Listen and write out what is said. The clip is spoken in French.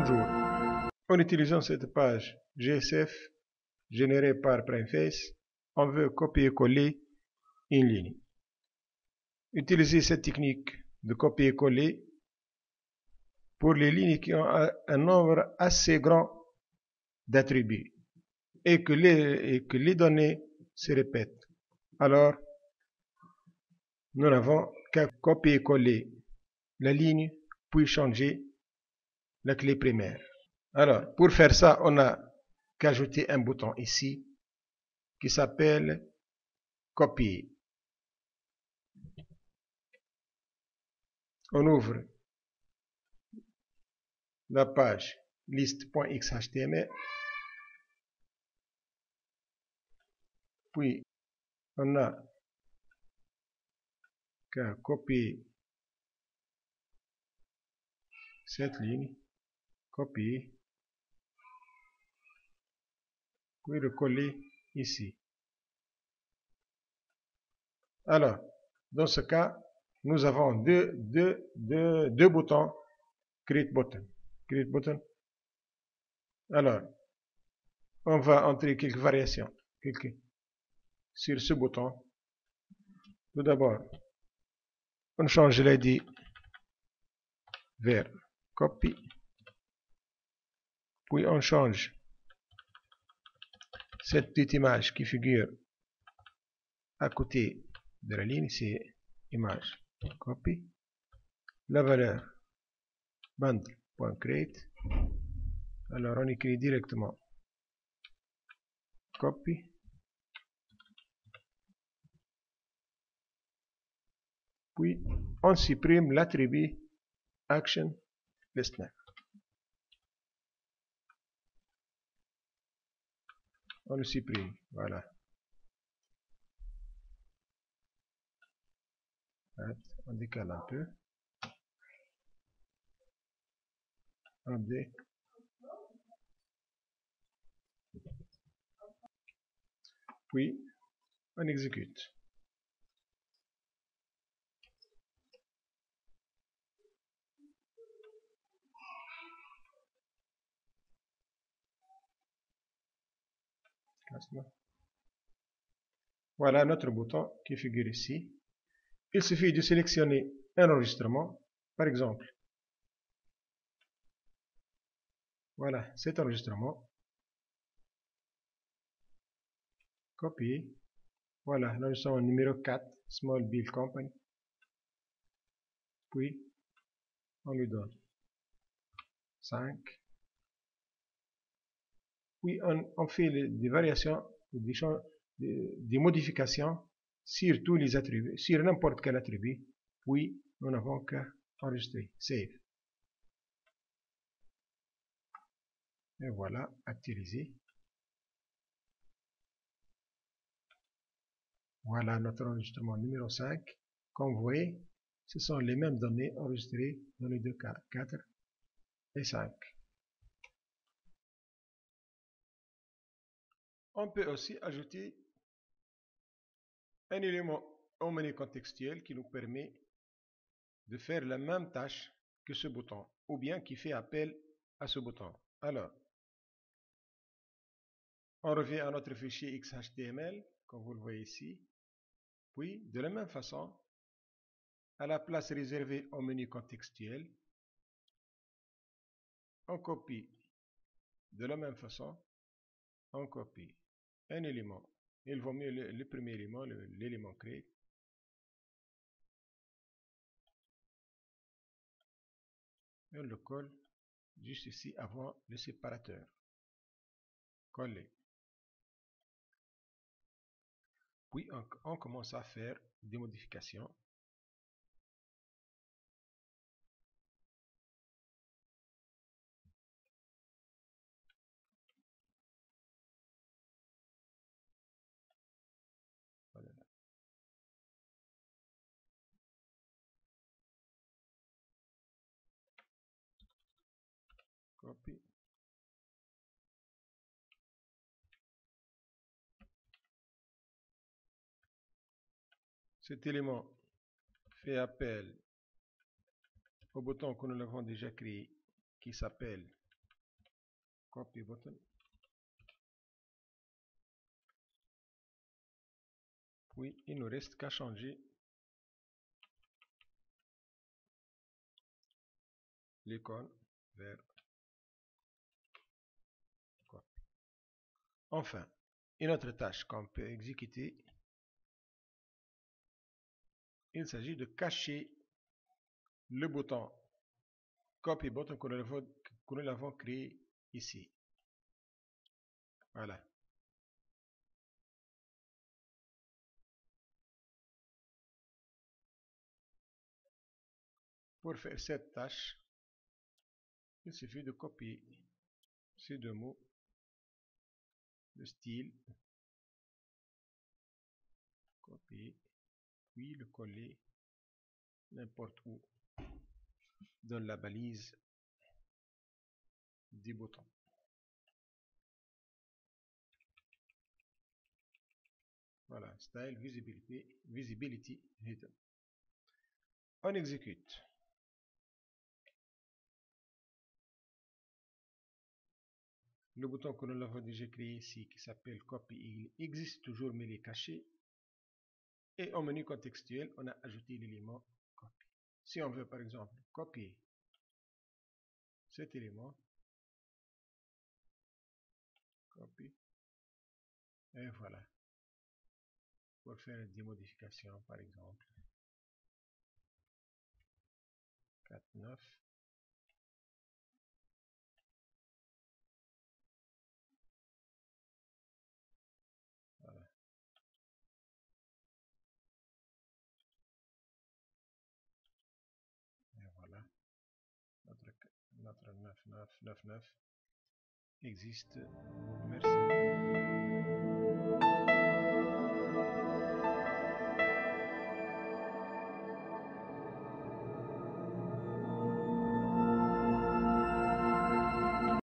Bonjour. En utilisant cette page GSF générée par PrimeFace, on veut copier-coller une ligne. Utilisez cette technique de copier-coller pour les lignes qui ont un nombre assez grand d'attributs et que les données se répètent. Alors, nous n'avons qu'à copier-coller la ligne puis changer la clé primaire. Alors, pour faire ça, on a qu'ajouter un bouton ici qui s'appelle copier. On ouvre la page liste.xhtml, puis on a qu'à copier cette ligne, copier, puis le coller ici. Alors, dans ce cas, nous avons deux boutons create button. Create button. Alors, on va entrer quelques variations sur ce bouton. Tout d'abord, on change l'ID vers copy, puis on change cette petite image qui figure à côté de la ligne, c'est image copy, la valeur bundle.create. Alors on écrit directement copy, puis on supprime l'attribut action listener. On le supprime, voilà. On décale un peu. Puis on exécute. Voilà notre bouton qui figure ici. Il suffit de sélectionner un enregistrement, par exemple. Voilà cet enregistrement. Copier. Voilà l'enregistrement numéro 4, Small Bill Company. Puis, on lui donne 5. Puis, on fait des variations, des modifications sur tous les attributs, sur n'importe quel attribut. Puis, nous n'avons qu'à enregistrer. Save. Et voilà, actualiser. Voilà notre enregistrement numéro 5. Comme vous voyez, ce sont les mêmes données enregistrées dans les deux cas, 4 et 5. On peut aussi ajouter un élément au menu contextuel qui nous permet de faire la même tâche que ce bouton, ou bien qui fait appel à ce bouton. Alors, on revient à notre fichier XHTML, comme vous le voyez ici. Puis, de la même façon, à la place réservée au menu contextuel, on copie de la même façon, on copie un élément. Il vaut mieux le premier élément, l'élément create. On le colle juste ici avant le séparateur. Coller. Puis on commence à faire des modifications. Voilà. Copie. Cet élément fait appel au bouton que nous avons déjà créé qui s'appelle copy button. Puis il nous reste qu'à changer l'icône vers copy. Enfin, une autre tâche qu'on peut exécuter, il s'agit de cacher le bouton copy button que nous l'avons créé ici. Voilà. Pour faire cette tâche, il suffit de copier ces deux mots, le style, copier, puis le coller n'importe où dans la balise du bouton. Voilà, style, visibility, hidden. On exécute. Le bouton que nous avons déjà créé ici, qui s'appelle copy, il existe toujours, mais il est caché. Et au menu contextuel, on a ajouté l'élément copy. Si on veut par exemple copier cet élément, copy, et voilà. Pour faire des modifications, par exemple, 4.9. Voilà. Et voilà. Notre 9999 existe. Merci.